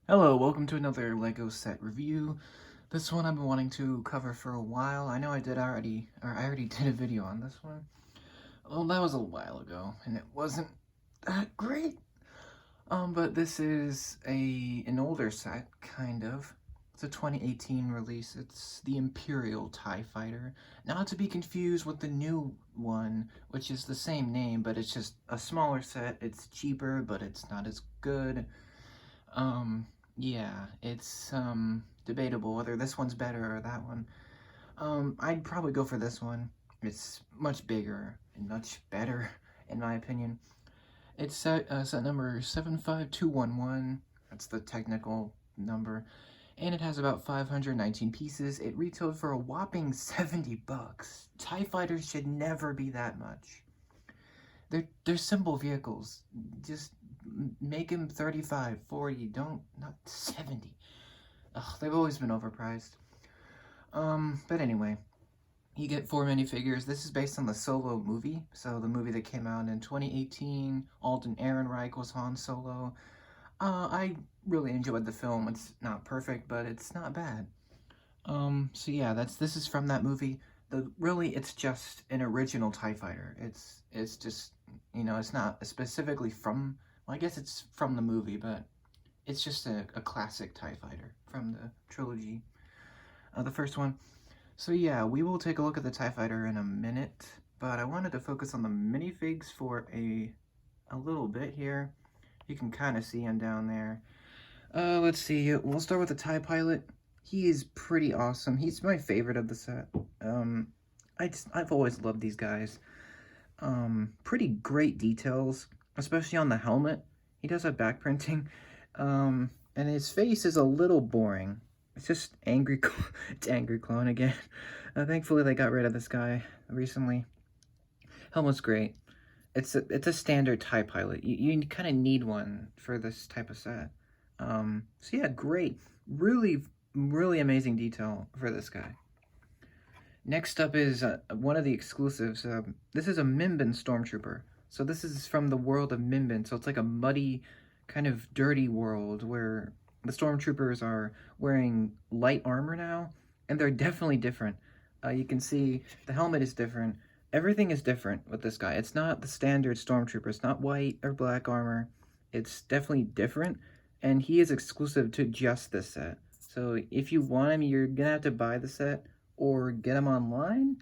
Hello, welcome to another LEGO set review. This one I've been wanting to cover for a while. I know I already did a video on this one. Well, that was a while ago, and it wasn't that great. But this is an older set, kind of. It's a 2018 release. It's the Imperial TIE Fighter. Not to be confused with the new one, which is the same name, but it's just a smaller set. It's cheaper, but it's not as good. Um, yeah, it's debatable whether this one's better or that one. I'd probably go for this one. It's much bigger and much better, in my opinion. It's set number 75211. That's the technical number. And it has about 519 pieces. It retailed for a whopping 70 bucks. TIE fighters should never be that much. They're simple vehicles. Just make them 35, 40, not 70. Ugh, they've always been overpriced. But anyway, you get 4 minifigures. This is based on the Solo movie, so the movie that came out in 2018. Alden Ehrenreich was Han Solo. I really enjoyed the film. It's not perfect, but it's not bad. So yeah, this is from that movie. It's just an original TIE fighter. It's just, it's not specifically from, well, I guess it's from the movie, but it's just a classic TIE fighter from the trilogy, the first one. So yeah, we will take a look at the TIE fighter in a minute, but I wanted to focus on the minifigs for a little bit here. You can kind of see him down there. Let's see, we'll start with the TIE pilot. He is pretty awesome. He's my favorite of the set. I've always loved these guys. Pretty great details, especially on the helmet. He does have back printing. And his face is a little boring. It's just angry. It's angry clone again. Thankfully, they got rid of this guy recently. Helmet's great. It's a standard TIE pilot. You kind of need one for this type of set. So yeah, great. Really amazing detail for this guy. Next up is one of the exclusives. This is a Minbin Stormtrooper. So this is from the world of Minbin. So it's like a muddy, kind of dirty world where the Stormtroopers are wearing light armor now, and they're definitely different. You can see the helmet is different. Everything is different with this guy. It's not the standard Stormtrooper. It's not white or black armor. It's definitely different, and he is exclusive to just this set. So if you want him, you're gonna have to buy the set or get him online.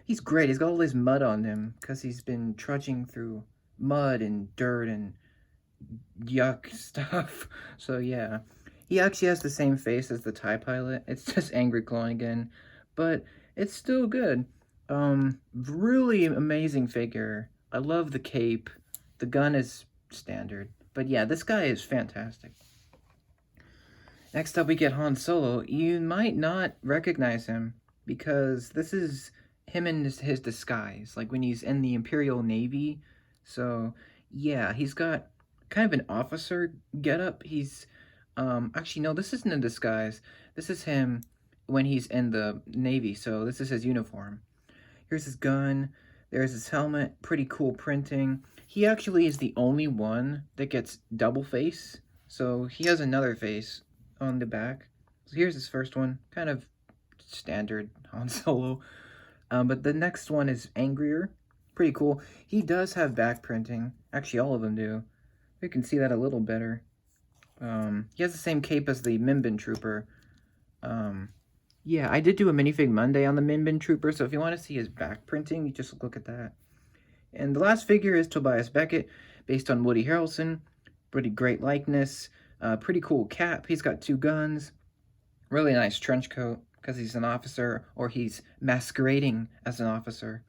He's great. He's got all this mud on him because he's been trudging through mud and dirt and yuck stuff. So yeah, he actually has the same face as the TIE pilot. It's just angry clone again, but it's still good. Really amazing figure. I love the cape. The gun is standard, but yeah, this guy is fantastic. Next up, we get Han Solo. You might not recognize him because this is him in his disguise, like when he's in the Imperial Navy. So yeah, he's got kind of an officer getup. He's actually no, this isn't a disguise. This is him when he's in the Navy. So this is his uniform. Here's his gun. There's his helmet. Pretty cool printing. He actually is the only one that gets double face. So he has another face on the back. So here's his first one. Kind of standard Han Solo. But the next one is angrier. Pretty cool. He does have back printing. Actually, all of them do. You can see that a little better. He has the same cape as the Minbin Trooper. Yeah, I did do a minifig Monday on the Minbin Trooper, so if you want to see his back printing, you just look at that. And the last figure is Tobias Beckett, based on Woody Harrelson. Pretty great likeness. Pretty cool cap. He's got 2 guns. Really nice trench coat, because he's an officer, or he's masquerading as an officer.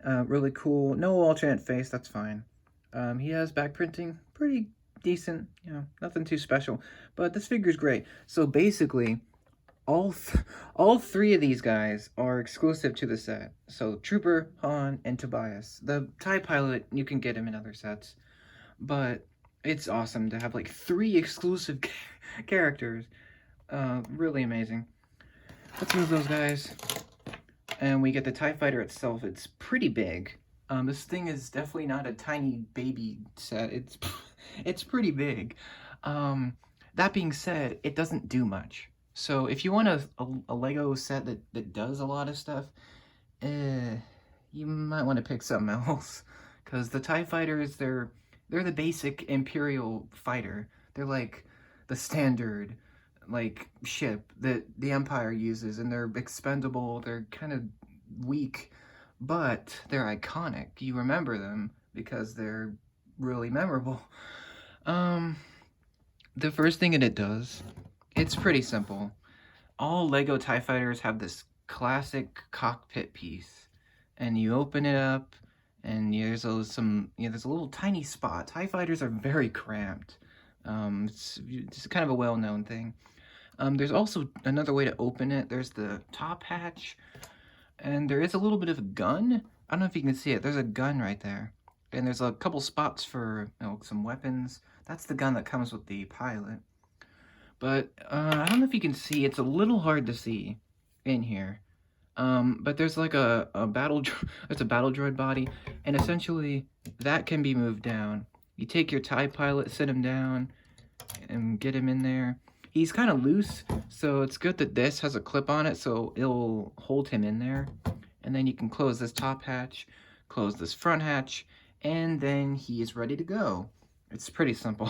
Really cool. No alternate face, that's fine. He has back printing. Pretty decent. Nothing too special. But this figure's great. So basically, all 3 of these guys are exclusive to the set. So Trooper, Han, and Tobias. The TIE pilot, you can get him in other sets. But it's awesome to have like 3 exclusive characters. Really amazing. Let's move those guys. And we get the TIE fighter itself. It's pretty big. This thing is definitely not a tiny baby set. It's pretty big. That being said, it doesn't do much. So if you want a Lego set that does a lot of stuff, you might want to pick something else. Because the TIE fighters, they're the basic Imperial fighter. They're like the standard like ship that the Empire uses, and they're expendable. They're kind of weak, but they're iconic. You remember them because they're really memorable. Um, the first thing that it does, it's pretty simple. All Lego TIE fighters have this classic cockpit piece, and you open it up, and there's there's a little tiny spot. TIE fighters are very cramped. It's kind of a well-known thing. There's also another way to open it. There's the top hatch, and there is a little bit of a gun. I don't know if you can see it. There's a gun right there. And there's a couple spots for some weapons. That's the gun that comes with the pilot. But I don't know if you can see. It's a little hard to see in here. But there's like a battle it's a battle droid body, and essentially that can be moved down. You take your TIE pilot, sit him down, and get him in there. He's kind of loose, so it's good that this has a clip on it, so it'll hold him in there. And then you can close this top hatch, close this front hatch, and then he is ready to go. It's pretty simple.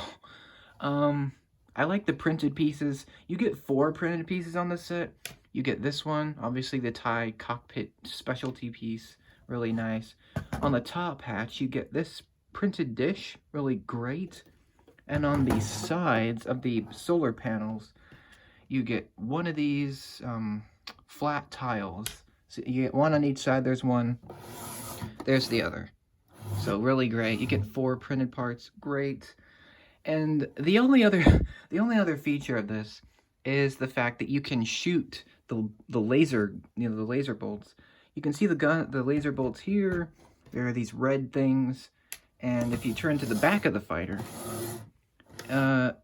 I like the printed pieces. You get 4 printed pieces on this set. You get this one, obviously the TIE cockpit specialty piece, really nice. On the top hatch, you get this printed dish, really great. And on the sides of the solar panels, you get one of these flat tiles. So you get one on each side, there's one, there's the other. So really great. You get 4 printed parts, great. And the only other feature of this is the fact that you can shoot the laser, the laser bolts. You can see the laser bolts here. There are these red things, and if you turn to the back of the fighter,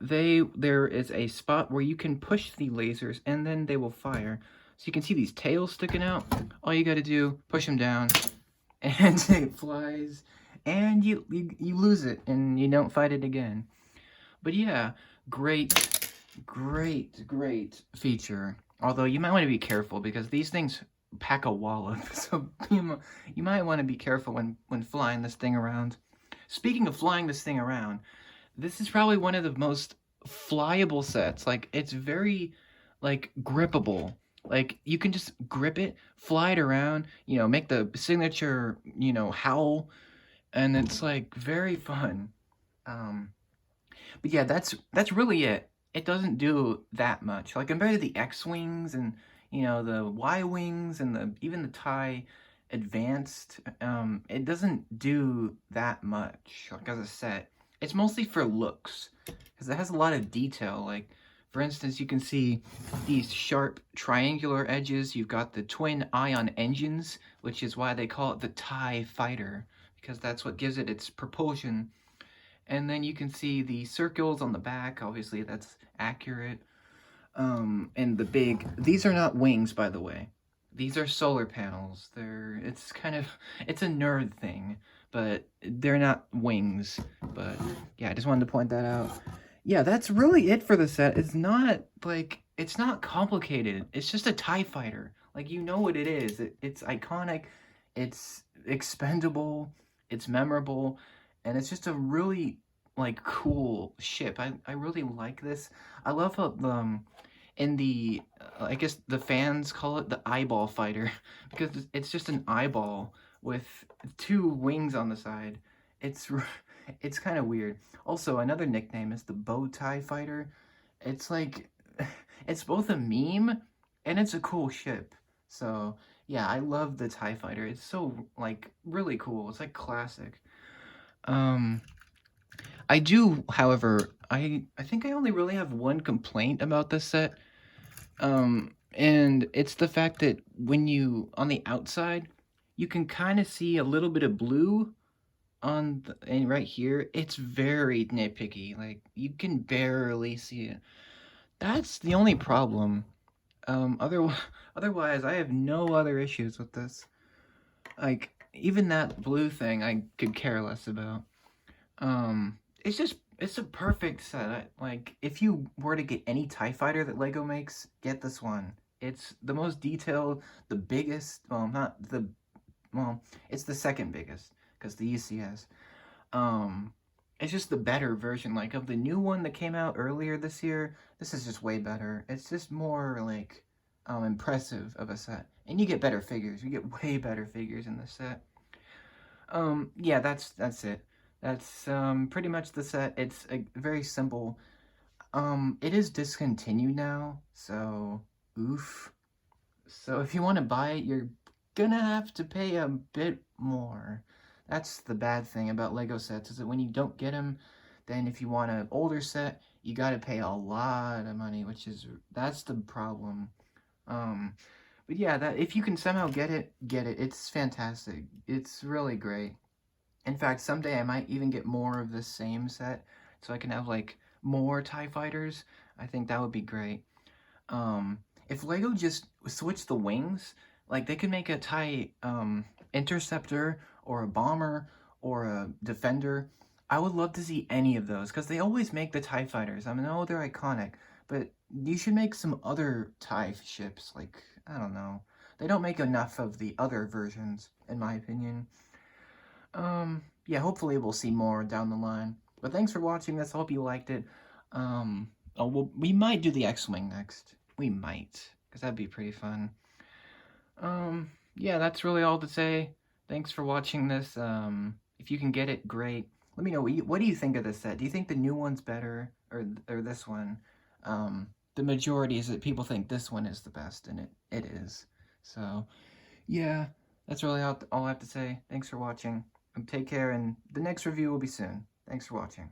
there is a spot where you can push the lasers, and then they will fire. So you can see these tails sticking out. All you got to do, push them down, and it flies, and you lose it, and you don't fight it again. But yeah, great feature. Although you might want to be careful because these things pack a wallop. So you might want to be careful when flying this thing around. Speaking of flying this thing around, this is probably one of the most flyable sets. Like, it's very, like, grippable. Like, you can just grip it, fly it around, make the signature, howl, and it's, like, very fun. But yeah, that's really it. It doesn't do that much. Like, compared to the X-Wings and, the Y-Wings and even the TIE Advanced, it doesn't do that much, like, as a set. It's mostly for looks, because it has a lot of detail. Like, for instance, you can see these sharp triangular edges. You've got the twin ion engines, which is why they call it the TIE Fighter, because that's what gives it its propulsion. And then you can see the circles on the back. Obviously, that's accurate. And these are not wings, by the way. These are solar panels. It's a nerd thing, but they're not wings. But yeah, I just wanted to point that out. Yeah, that's really it for the set. It's not complicated. It's just a TIE fighter. Like, you know what it is. It's iconic. It's expendable. It's memorable. And it's just a really, like, cool ship. I really like this. I love how I guess the fans call it the eyeball fighter, because it's just an eyeball with 2 wings on the side. It's kind of weird. Also, another nickname is the bow tie fighter. It's like, it's both a meme and it's a cool ship. So yeah, I love the TIE fighter. It's so, like, really cool. It's like classic. I do, however, I think I only really have one complaint about this set. And it's the fact that on the outside, you can kind of see a little bit of blue and right here. It's very nitpicky. Like, you can barely see it. That's the only problem. Otherwise, I have no other issues with this. Like, even that blue thing, I could care less about. It's It's a perfect set. Like, if you were to get any TIE fighter that LEGO makes, get this one. It's the most detailed, the biggest, well, not the, well, it's the second biggest, because the UCS. Um, it's just the better version, like, of the new one that came out earlier this year. This is just way better. It's just more, like, impressive of a set. And you get better figures. You get way better figures in this set. Yeah, that's it. That's pretty much the set. It's a very simple. It is discontinued now, so oof. So if you want to buy it, you're gonna have to pay a bit more. That's the bad thing about Lego sets, is that when you don't get them, then if you want an older set, you gotta pay a lot of money, that's the problem. Um, but yeah, that if you can somehow get it, get it. It's fantastic. It's really great. In fact, someday I might even get more of the same set so I can have like more TIE fighters. I think that would be great. If Lego just switched the wings, like they could make a TIE interceptor or a bomber or a defender. I would love to see any of those because they always make the TIE fighters. I know they're iconic, but you should make some other TIE ships. Like, I don't know. They don't make enough of the other versions, in my opinion. Yeah, hopefully we'll see more down the line. But thanks for watching this. I hope you liked it. We might do the X-Wing next. We might, because that'd be pretty fun. Yeah, that's really all to say. Thanks for watching this. If you can get it, great. Let me know, what do you think of this set? Do you think the new one's better, or this one? The majority is that people think this one is the best, and it is. So, yeah, that's really all I have to say. Thanks for watching. Take care, and the next review will be soon. Thanks for watching.